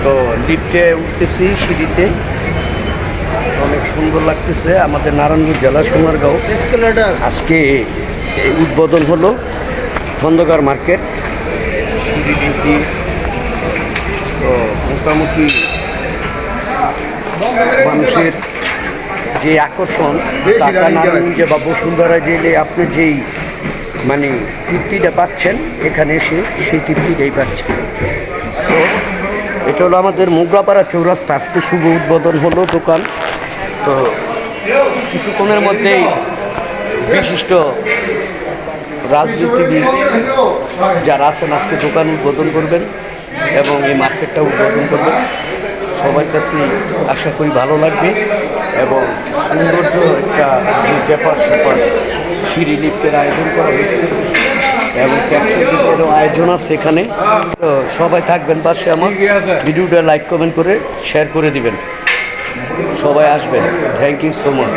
তো লিফটে উঠতেছি সিঁড়িতে, অনেক সুন্দর লাগতেছে। আমাদের নারায়ণগঞ্জ জেলা সোনারগাঁও আজকে এই উদ্বোধন হলো খন্দকার মার্কেট সিঁড়ি। তো মোটামুটি মানুষের যে আকর্ষণ, ঢাকা নারায়ণগঞ্জে বা বসুন্ধরা জেলে আপনি যেই মানে তৃপ্তিটা পাচ্ছেন, এখানে এসে সেই তৃপ্তিটাই পাচ্ছেন। সো এটা হলো আমাদের মোগরাপাড়া চৌরাস্তা, আজকে শুভ উদ্বোধন হলো দোকান। তো কিছুক্ষণের মধ্যেই বিশিষ্ট রাজনীতিবিদ যারা আছেন আজকে দোকান উদ্বোধন করবেন এবং এই মার্কেটটা উদ্বোধন করবেন। সবার কাছে আশা করি ভালো লাগবে এবং সৌন্দর্য একটা যে ব্যাপার স্যাপার সিঁড়ি লিফটের আয়োজন করা হয়েছে এবং ক্যাপসুলেরও আয়োজন আছে এখানে। তো সবাই থাকবেন পাশে, আমার ভিডিওটা লাইক কমেন্ট করে শেয়ার করে দিবেন। সবাই আসবেন। Thank you so much.